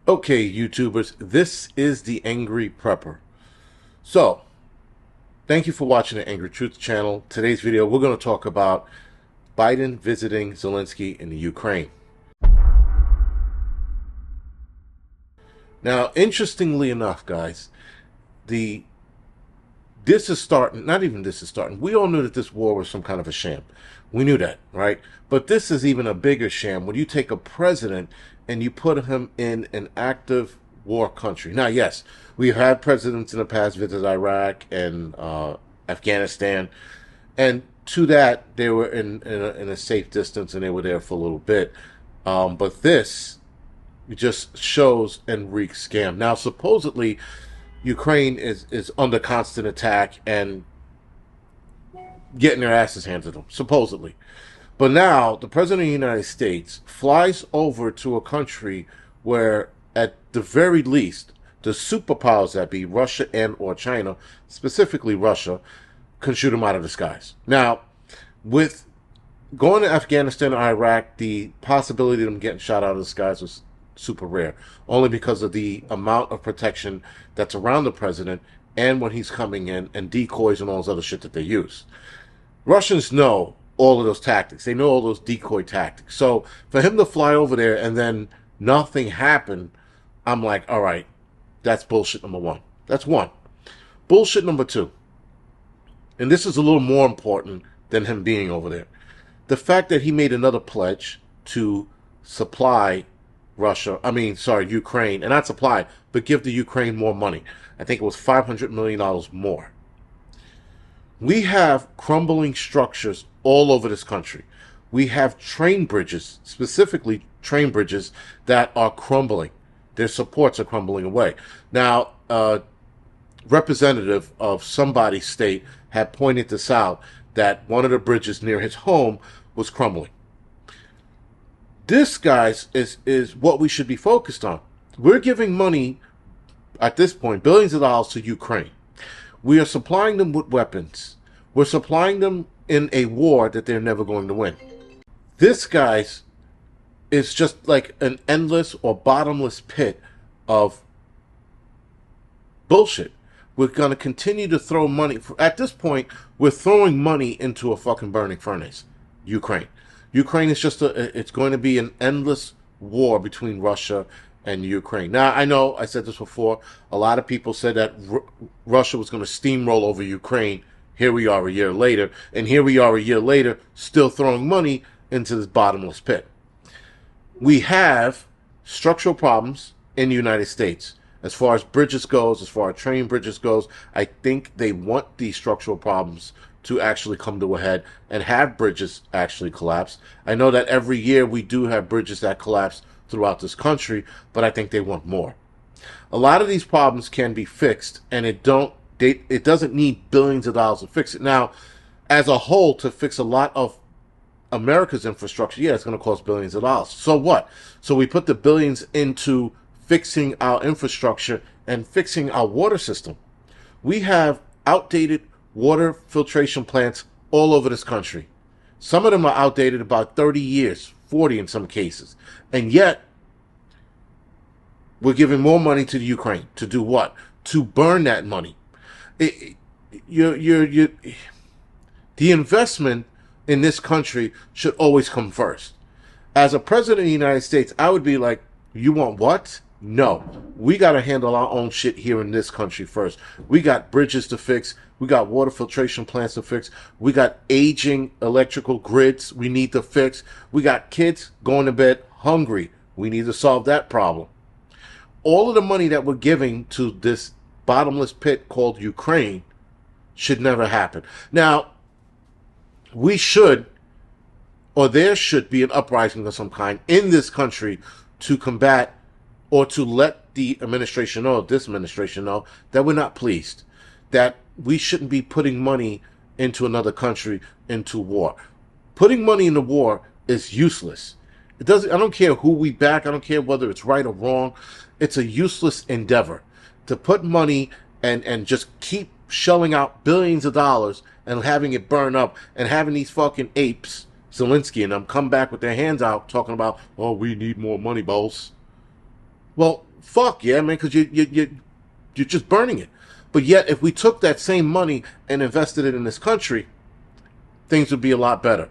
Okay, YouTubers, this is the Angry Prepper. So, thank you for watching the Angry Truth channel. Today's video, we're going to talk about Biden visiting Zelensky in the Ukraine. Now, interestingly enough, guys, this is starting, not even this is starting. We all knew that this war was some kind of a sham. We knew that, right? But this is even a bigger sham when you take a president and you put him in an active war country. Now, yes, we've had presidents in the past visit Iraq and Afghanistan, and to that, they were in a safe distance and they were there for a little bit. But this just shows and reeks scam. Now, supposedly, Ukraine is under constant attack and getting their asses handed to them, supposedly. But now the president of the United States flies over to a country where, at the very least, the superpowers that be Russia and or China, specifically Russia, can shoot him out of the skies. Now, with going to Afghanistan or Iraq, the possibility of them getting shot out of the skies was super rare, only because of the amount of protection that's around the president and when he's coming in and decoys and all this other shit that they use. Russians know all of those tactics. They know all those decoy tactics. So for him to fly over there and then nothing happen, I'm like, all right, that's bullshit number one. That's one. Bullshit number two, and this is a little more important than him being over there. The fact that he made another pledge to supply Ukraine, and not supply, but give the Ukraine more money. I think it was $500 million more. We have crumbling structures all over this country. We have train bridges, specifically train bridges, that are crumbling. Their supports are crumbling away. Now, representative of somebody's state had pointed this out, that one of the bridges near his home was crumbling. This, guys, is what we should be focused on. We're giving money, at this point, billions of dollars to Ukraine. We are supplying them with weapons. We're supplying them in a war that they're never going to win. This, guys, is just like an endless or bottomless pit of bullshit. We're going to continue to throw money. At this point, we're throwing money into a fucking burning furnace. Ukraine. Ukraine is just it's going to be an endless war between Russia and Ukraine. Now, I know I said this before. A lot of people said that Russia was going to steamroll over Ukraine. Here we are a year later. And here we are a year later, still throwing money into this bottomless pit. We have structural problems in the United States. As far as bridges goes, as far as train bridges goes, I think they want these structural problems to actually come to a head and have bridges actually collapse. I know that every year we do have bridges that collapse throughout this country, but I think they want more. A lot of these problems can be fixed, and it doesn't need billions of dollars to fix it. Now, as a whole, to fix a lot of America's infrastructure, yeah, it's going to cost billions of dollars. So what? So we put the billions into fixing our infrastructure and fixing our water system. We have outdated water filtration plants all over this country. Some of them are outdated about 30 years, 40 in some cases. And yet, we're giving more money to the Ukraine. To do what? To burn that money. The investment in this country should always come first. As a president of the United States, I would be like, you want what? No, we got to handle our own shit here in this country first. We got bridges to fix. We got water filtration plants to fix. We got aging electrical grids we need to fix. We got kids going to bed hungry. We need to solve that problem. All of the money that we're giving to this bottomless pit called Ukraine should never happen. Now, we should, or there should be an uprising of some kind in this country to combat or to let the administration know, this administration know, that we're not pleased, that we shouldn't be putting money into another country into war. Putting money into war is useless. It doesn't. I don't care who we back. I don't care whether it's right or wrong. It's a useless endeavor to put money and just keep shelling out billions of dollars and having it burn up and having these fucking apes, Zelensky and them, come back with their hands out talking about, oh, we need more money, boss. Well, fuck yeah, man, because you're just burning it. But yet, if we took that same money and invested it in this country, things would be a lot better.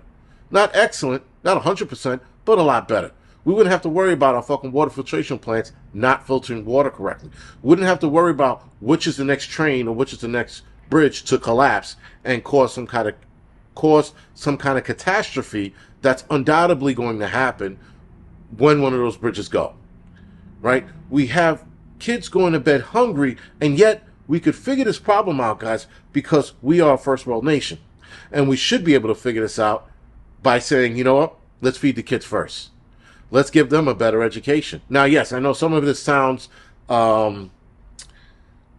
Not excellent, not 100%, but a lot better. We wouldn't have to worry about our fucking water filtration plants not filtering water correctly. We wouldn't have to worry about which is the next train or which is the next bridge to collapse and cause some kind of catastrophe that's undoubtedly going to happen when one of those bridges go. Right? We have kids going to bed hungry, and yet we could figure this problem out, guys, because we are a first world nation. And we should be able to figure this out by saying, you know what, let's feed the kids first. Let's give them a better education. Now, yes, I know some of this sounds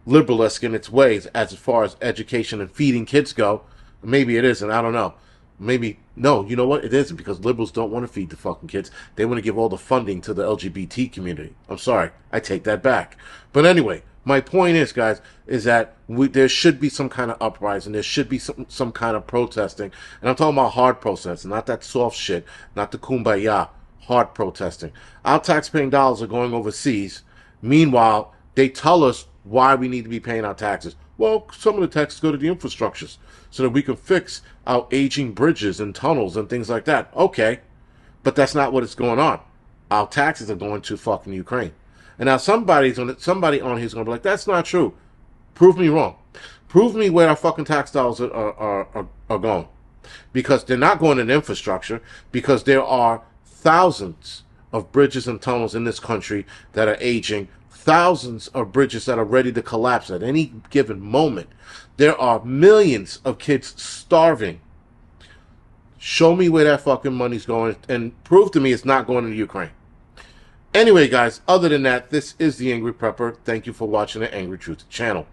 liberalist in its ways as far as education and feeding kids go. Maybe it isn't. I don't know. Maybe, no, you know what? It isn't, because liberals don't want to feed the fucking kids. They want to give all the funding to the LGBT community. I'm sorry. I take that back. But anyway, my point is, guys, is that there should be some kind of uprising. There should be some kind of protesting. And I'm talking about hard protesting, not that soft shit, not the kumbaya. Hard protesting. Our taxpaying dollars are going overseas. Meanwhile, they tell us why we need to be paying our taxes. Well, some of the taxes go to the infrastructures so that we can fix our aging bridges and tunnels and things like that. Okay, but that's not what is going on. Our taxes are going to fucking Ukraine. And now somebody on here is going to be like, that's not true. Prove me wrong. Prove me where our fucking tax dollars are going. Because they're not going in infrastructure, because there are thousands of bridges and tunnels in this country that are aging, thousands of bridges that are ready to collapse at any given moment. There are millions of kids starving. Show me where that fucking money's going, and prove to me it's not going to Ukraine. Anyway, guys, other than that, this is the Angry Prepper. Thank you for watching the Angry Truth channel.